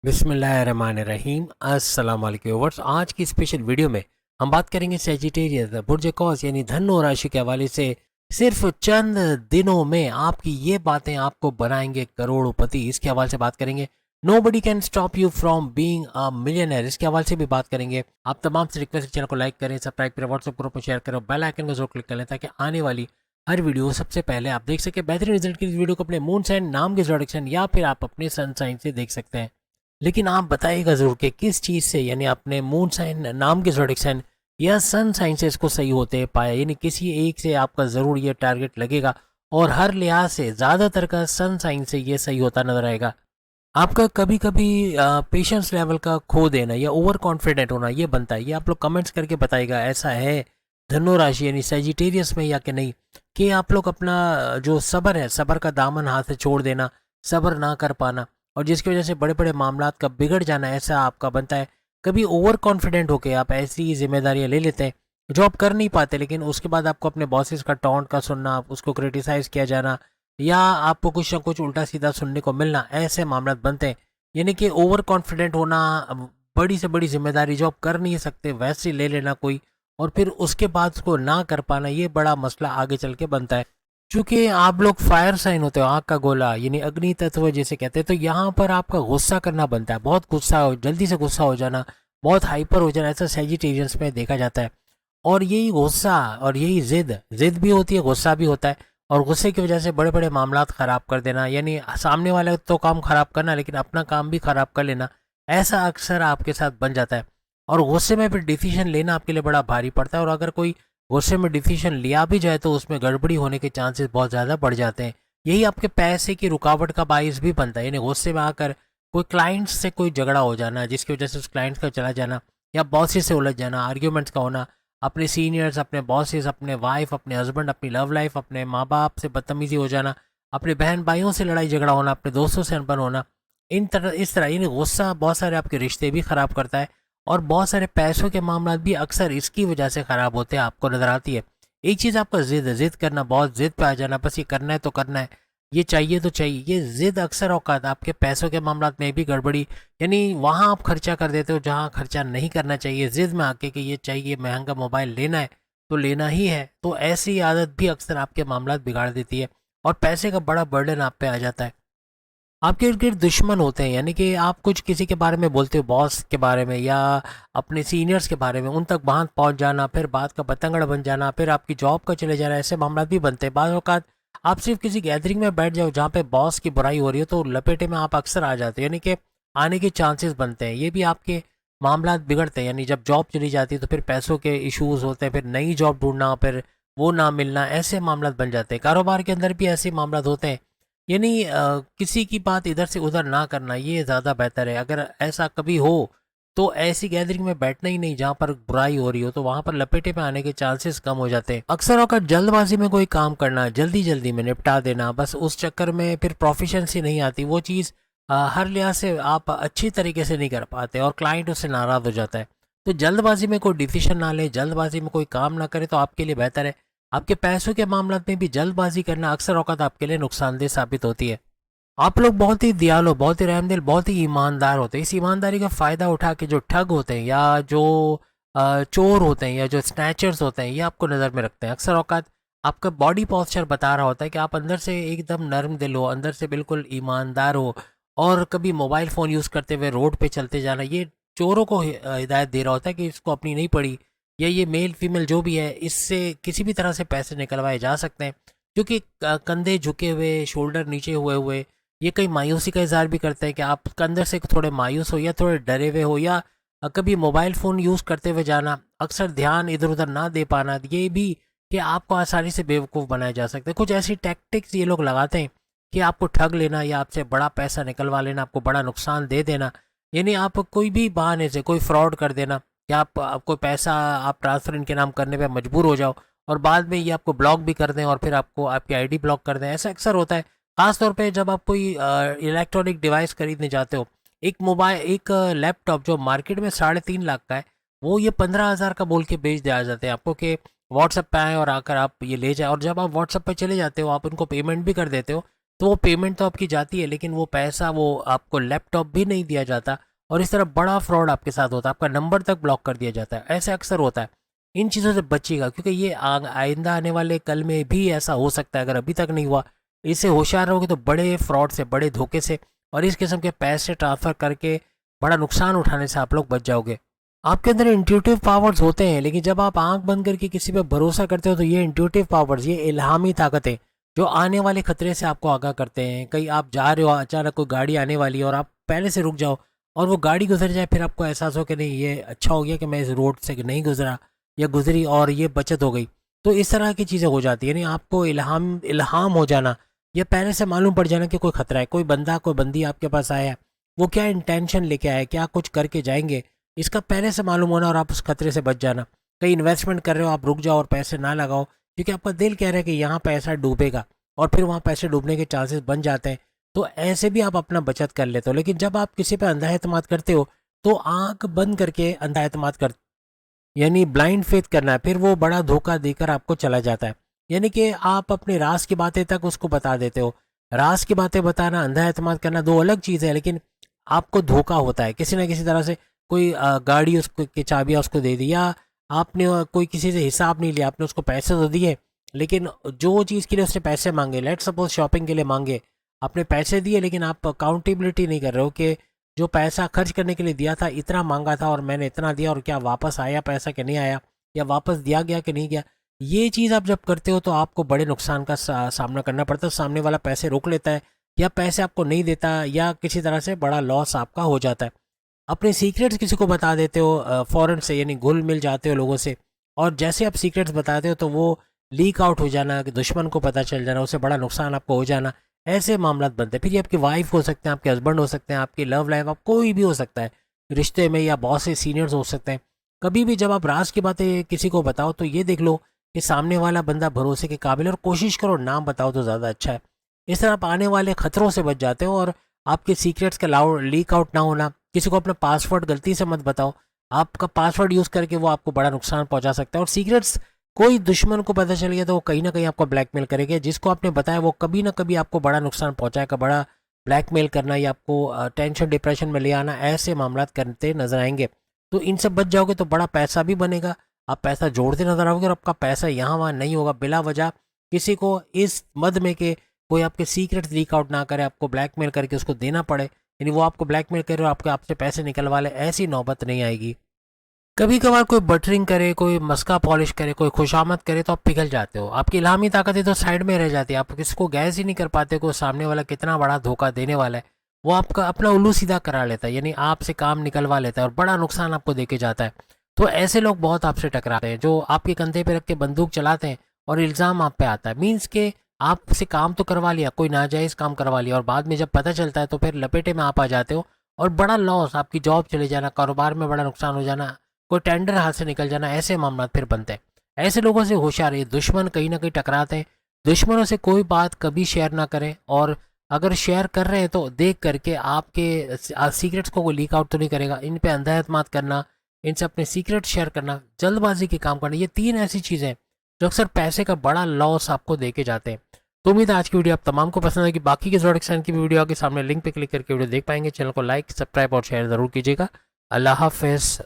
बिस्मिल्लाहिर्रहमानिर्रहीम। अस्सलाम वालेकुम व्यूअर्स। आज की स्पेशल वीडियो में हम बात करेंगे सेजिटेरियस बुर्ज कौस यानी धन और राशि के हवाले से। सिर्फ चंद दिनों में आपकी ये बातें आपको बनाएंगे करोड़पति, इसके हवाले से बात करेंगे। Nobody can stop you from being a millionaire, इसके हवाले से भी बात करेंगे। आप तमाम से रिक्वेस्ट चैनल को लाइक करें, सब्सक्राइब करें, व्हाट्सएप ग्रुप में शेयर करें, बेल आइकन को जरूर क्लिक कर लें ताकि आने वाली हर वीडियो सबसे पहले आप देख सके। बेहतरीन रिजल्ट की इस वीडियो को अपने मून साइन नाम के प्रोडक्शन या फिर आप अपने सन साइन से देख सकते हैं। लेकिन आप बताइएगा ज़रूर कि किस चीज़ से, यानी अपने मून साइन नाम के प्रोडिक्शन या सन साइन से इसको सही होते पाया, यानी किसी एक से आपका ज़रूर ये टारगेट लगेगा और हर लिहाज से ज़्यादातर का सन साइन से ये सही होता नजर आएगा। आपका कभी कभी पेशेंस लेवल का खो देना या ओवर कॉन्फिडेंट होना ये बनता है। ये आप लोग कमेंट्स करके बताइएगा ऐसा है धनु राशि यानी सेजिटेरियस में या कि नहीं, कि आप लोग अपना जो सब्र है, सब्र का दामन हाथ से छोड़ देना, सब्र ना कर पाना और जिसकी वजह से बड़े बड़े मामलात का बिगड़ जाना ऐसा आपका बनता है। कभी ओवर कॉन्फिडेंट होकर आप ऐसी जिम्मेदारियां ले लेते हैं जो आप कर नहीं पाते, लेकिन उसके बाद आपको अपने बॉसेस का टॉन्ट का सुनना, उसको क्रिटिसाइज किया जाना या आपको कुछ ना कुछ उल्टा सीधा सुनने को मिलना, ऐसे मामला बनते हैं। यानी कि ओवर कॉन्फिडेंट होना, बड़ी से बड़ी जिम्मेदारी जो आप कर नहीं सकते वैसे ले लेना कोई, और फिर उसके बाद उसको ना कर पाना, ये बड़ा मसला आगे चल के बनता है। चूंकि आप लोग फायर साइन होते हो, आग का गोला यानी अग्नि तत्व जिसे कहते हैं, तो यहाँ पर आपका गुस्सा करना बनता है। बहुत गुस्सा हो, जल्दी से गुस्सा हो जाना, बहुत हाइपर हो जाना, ऐसा सेजिटेरियंस में देखा जाता है। और यही गुस्सा और यही जिद, जिद भी होती है, गुस्सा भी होता है। और गुस्से की वजह से बड़े बड़े मामलात ख़राब कर देना, यानी सामने वाले तो काम ख़राब करना लेकिन अपना काम भी ख़राब कर लेना, ऐसा अक्सर आपके साथ बन जाता है। और गुस्से में फिर डिसीजन लेना आपके लिए बड़ा भारी पड़ता है, और अगर कोई गुस्से में डिसीजन लिया भी जाए तो उसमें गड़बड़ी होने के चांसेस बहुत ज़्यादा बढ़ जाते हैं। यही आपके पैसे की रुकावट का बाइस भी बनता है। यानी गुस्से में आकर कोई क्लाइंट्स से कोई झगड़ा हो जाना जिसकी वजह से उस क्लाइंट्स का चला जाना, या बॉसेस से उलझ जाना, आर्ग्यूमेंट्स का होना, अपने सीनियर्स, अपने बॉसेस, अपने वाइफ, अपने हस्बैंड, अपनी लव लाइफ, अपने माँ बाप से बदतमीजी हो जाना, अपने बहन भाइयों से लड़ाई झगड़ा होना, अपने दोस्तों से अनबन होना, इस तरह यानी गुस्सा बहुत सारे आपके रिश्ते भी ख़राब करता है। और बहुत सारे पैसों के मामला भी अक्सर इसकी वजह से ख़राब होते हैं, आपको नज़र आती है। एक चीज़ आपका जिद, जिद करना, बहुत जिद पे आ जाना, बस ये करना है तो करना है, ये चाहिए तो चाहिए, ये जिद अक्सर औकात आपके पैसों के मामला में भी गड़बड़ी, यानी वहाँ आप खर्चा कर देते हो जहाँ खर्चा नहीं करना चाहिए, जिद में आके कि ये चाहिए, महंगा मोबाइल लेना है तो लेना ही है। तो ऐसी आदत भी अक्सर आपके मामला बिगाड़ देती है और पैसे का बड़ा बर्डन आप पे आ जाता है। आपके इर्द गिर्द दुश्मन होते हैं, यानी कि आप कुछ किसी के बारे में बोलते हो, बॉस के बारे में या अपने सीनियर्स के बारे में, उन तक बात पहुंच जाना, फिर बात का बतंगड़ बन जाना, फिर आपकी जॉब का चले जाना, ऐसे मामला भी बनते हैं। बाज़ औक़ात आप सिर्फ किसी गैदरिंग में बैठ जाओ जहाँ पे बॉस की बुराई हो रही हो तो लपेटे में आप अक्सर आ जाते हो, यानी कि आने के चांसेस बनते हैं। ये भी आपके मामला बिगड़ते हैं। यानी जब जॉब चली जाती है तो फिर पैसों के इशूज़ होते हैं, फिर नई जॉब ढूंढना, फिर वो ना मिलना, ऐसे मामला बन जाते हैं। कारोबार के अंदर भी ऐसे मामला होते हैं। यानी किसी की बात इधर से उधर ना करना, ये ज़्यादा बेहतर है। अगर ऐसा कभी हो तो ऐसी गैदरिंग में बैठना ही नहीं जहाँ पर बुराई हो रही हो, तो वहाँ पर लपेटे में आने के चांसेस कम हो जाते हैं। अक्सर होकर जल्दबाजी में कोई काम करना, जल्दी जल्दी में निपटा देना, बस उस चक्कर में फिर प्रोफिशंसी नहीं आती, वो चीज़ हर लिहाज से आप अच्छी तरीके से नहीं कर पाते और क्लाइंट उससे नाराज़ हो जाता है। तो जल्दबाजी में कोई डिसीजन ना ले, जल्दबाजी में कोई काम ना करे तो आपके लिए बेहतर है। आपके पैसों के मामला में भी जल्दबाजी करना अक्सर औक़ात आपके लिए नुकसानदेह साबित होती है। आप लोग बहुत ही दयालु, बहुत ही रहमदिल, बहुत ही ईमानदार होते हैं। इस ईमानदारी का फ़ायदा उठा के जो ठग होते हैं या जो चोर होते हैं या जो स्नैचर्स होते हैं, ये आपको नज़र में रखते हैं। अक्सर औक़ात आपका बॉडी पोस्चर बता रहा होता है कि आप अंदर से एकदम नर्म दिल हो, अंदर से बिल्कुल ईमानदार हो, और कभी मोबाइल फ़ोन यूज़ करते हुए रोड पे चलते जाना, ये चोरों को हिदायत दे रहा होता है कि इसको अपनी नहीं पड़ी, या ये मेल फीमेल जो भी है, इससे किसी भी तरह से पैसे निकलवाए जा सकते हैं। क्योंकि कंधे झुके हुए, शोल्डर नीचे हुए हुए, ये कई मायूसी का इज़हार भी करते हैं कि आप अंदर से थोड़े मायूस हो या थोड़े डरे हुए हो, या कभी मोबाइल फ़ोन यूज़ करते हुए जाना, अक्सर ध्यान इधर उधर ना दे पाना, ये भी कि आपको आसानी से बेवकूफ़ बनाया जा सकता है। कुछ ऐसी टैक्टिक्स ये लोग लगाते हैं कि आपको ठग लेना या आपसे बड़ा पैसा निकलवा लेना, आपको बड़ा नुकसान दे देना। यानी आप कोई भी बहाने से कोई फ्रॉड कर देना, या कोई पैसा आप ट्रांसफ़र इनके नाम करने पे मजबूर हो जाओ और बाद में ये आपको ब्लॉक भी कर दें और फिर आपको आपकी आईडी ब्लॉक कर दें। ऐसा अक्सर होता है, ख़ास तौर पे जब आप कोई इलेक्ट्रॉनिक डिवाइस खरीदने जाते हो। एक लैपटॉप जो मार्केट में 3.5 लाख का है, वो ये 15,000 का बोल के बेच दिया जाते हैं आपको कि व्हाट्सएप पे आएँ और आकर आप ये ले जाएँ। और जब आप व्हाट्सएप पे चले जाते हो, आप उनको पेमेंट भी कर देते हो, तो वो पेमेंट तो आपकी जाती है, लेकिन वो पैसा, वो आपको लैपटॉप भी नहीं दिया जाता। और इस तरह बड़ा फ्रॉड आपके साथ होता है, आपका नंबर तक ब्लॉक कर दिया जाता है। ऐसे अक्सर होता है। इन चीज़ों से बचिएगा, क्योंकि ये आइंदा आने वाले कल में भी ऐसा हो सकता है। अगर अभी तक नहीं हुआ, इससे होशियार रहोगे तो बड़े फ्रॉड से, बड़े धोखे से और इस किस्म के पैसे ट्रांसफ़र करके बड़ा नुकसान उठाने से आप लोग बच जाओगे। आपके अंदर इंट्यूटिव पावर्स होते हैं, लेकिन जब आप आंख बंद करके किसी पे भरोसा करते हो तो ये इंट्यूटिव पावर्स, ये इल्हामी ताकतें जो आने वाले खतरे से आपको आगाह करते हैं। कहीं आप जा रहे हो, अचानक कोई गाड़ी आने वाली है और आप पहले से रुक जाओ और वो गाड़ी गुजर जाए, फिर आपको एहसास हो कि नहीं, ये अच्छा हो गया कि मैं इस रोड से नहीं गुजरा या गुजरी और ये बचत हो गई। तो इस तरह की चीज़ें हो जाती है। यानी आपको इल्हाम इल्हाम हो जाना, या पहले से मालूम पड़ जाना कि कोई खतरा है, कोई बंदा, कोई बंदी आपके पास आया है, वो क्या इंटेंशन लेके आया, क्या कुछ करके जाएंगे, इसका पहले से मालूम होना और आप उस खतरे से बच जाना। कहीं इन्वेस्टमेंट कर रहे हो, आप रुक जाओ और पैसे ना लगाओ, क्योंकि आपका दिल कह रहा है कि यहाँ पैसा डूबेगा और फिर वहाँ पैसे डूबने के चांसेस बन जाते हैं। तो ऐसे भी आप अपना बचत कर लेते हो। लेकिन जब आप किसी पे अंधा एतमाद करते हो तो आंख बंद करके अंधा एतमाद कर, यानी ब्लाइंड फेथ करना है, फिर वो बड़ा धोखा देकर आपको चला जाता है। यानी कि आप अपने राज की बातें तक उसको बता देते हो। राज की बातें बताना, अंधा एतमाद करना दो अलग चीज़ है, लेकिन आपको धोखा होता है किसी ना किसी तरह से। कोई गाड़ी उसको की चाबियाँ उसको दे दी, या आपने कोई किसी से हिसाब नहीं लिया, आपने उसको पैसे तो दिए, लेकिन जो चीज़ के लिए उसने पैसे मांगे, लेट सपोज शॉपिंग के लिए मांगे, आपने पैसे दिए, लेकिन आप अकाउंटेबिलिटी नहीं कर रहे हो कि जो पैसा खर्च करने के लिए दिया था, इतना मांगा था और मैंने इतना दिया, और क्या वापस आया पैसा कि नहीं आया, या वापस दिया गया कि नहीं गया। ये चीज़ आप जब करते हो तो आपको बड़े नुकसान का सामना करना पड़ता है। सामने वाला पैसे रोक लेता है, या पैसे आपको नहीं देता, या किसी तरह से बड़ा लॉस आपका हो जाता है। अपने सीक्रेट्स किसी को बता देते हो फ़ौरन से, यानी घुल मिल जाते हो लोगों से, और जैसे आप सीक्रेट्स बताते हो तो वो लीक आउट हो जाना, कि दुश्मन को पता चल जाना, उससे बड़ा नुकसान आपको हो जाना, ऐसे मामला बनते हैं। फिर ये आपकी वाइफ हो सकते हैं, आपके हस्बैंड हो सकते हैं, आपकी लव लाइफ, आप कोई भी हो सकता है रिश्ते में, या बहुत से सीनियर्स हो सकते हैं। कभी भी जब आप राज की बातें किसी को बताओ तो ये देख लो कि सामने वाला बंदा भरोसे के काबिल है, और कोशिश करो नाम बताओ तो ज़्यादा अच्छा है। इस तरह आप आने वाले खतरों से बच जाते हो, और आपके सीक्रेट्स का लीक आउट ना होना। किसी को अपना पासवर्ड गलती से मत बताओ, आपका पासवर्ड यूज़ करके वो आपको बड़ा नुकसान पहुंचा सकता है। और सीक्रेट्स कोई दुश्मन को पता चल गया तो वो कहीं ना कहीं आपको ब्लैकमेल करेगा। जिसको आपने बताया वो कभी ना कभी आपको बड़ा नुकसान पहुंचाएगा। बड़ा ब्लैकमेल करना या आपको टेंशन डिप्रेशन में ले आना, ऐसे मामला करते नजर आएंगे। तो इनसे बच जाओगे तो बड़ा पैसा भी बनेगा, आप पैसा जोड़ते नजर आओगे, और आपका पैसा यहाँ वहाँ नहीं होगा बिला वजह किसी को इस मद में कि कोई आपके सीक्रेट लीक आउट ना करे, आपको ब्लैकमेल करके उसको देना पड़े, यानी वो आपको ब्लैकमेल करे और आपके आपसे पैसे निकलवा ले। ऐसी नौबत नहीं आएगी। कभी कभार कोई बटरिंग करे, कोई मस्का पॉलिश करे, कोई खुशामद करे तो आप पिघल जाते हो। आपकी इल्हामी ताकतें तो साइड में रह जाती है, आप किसको गैस ही नहीं कर पाते को सामने वाला कितना बड़ा धोखा देने वाला है। वो आपका अपना उल्लू सीधा करा लेता है, यानी आपसे काम निकलवा लेता है और बड़ा नुकसान आपको देके जाता है। तो ऐसे लोग बहुत आपसे टकराते हैं, जो आपके कंधे पे रख के बंदूक चलाते हैं और इल्ज़ाम आप पे आता है। मीन्स के आपसे काम तो करवा लिया, कोई नाजायज़ काम करवा लिया, और बाद में जब पता चलता है तो फिर लपेटे में आप आ जाते हो, और बड़ा लॉस, आपकी जॉब चले जाना, कारोबार में बड़ा नुकसान हो जाना, कोई टेंडर हाथ से निकल जाना, ऐसे मामला फिर बनते हैं। ऐसे लोगों से होशियार है, दुश्मन कहीं ना कहीं टकराते हैं। दुश्मनों से कोई बात कभी शेयर ना करें, और अगर शेयर कर रहे हैं तो देख करके आपके सीक्रेट्स को कोई लीक आउट तो नहीं करेगा। इन पे अंधा एतमाद करना, इनसे अपने सीक्रेट शेयर करना, जल्दबाजी के काम करना, ये तीन ऐसी चीज़ें हैं जो अक्सर पैसे का बड़ा लॉस आपको दे के जाते हैं। तो उम्मीद है आज की वीडियो आप तमाम को पसंद आएगी। बाकी के जोड़ की भी वीडियो आपके सामने लिंक पे क्लिक करके वीडियो देख पाएंगे। चैनल को लाइक, सब्सक्राइब और शेयर ज़रूर कीजिएगा। अल्लाह हाफिज़।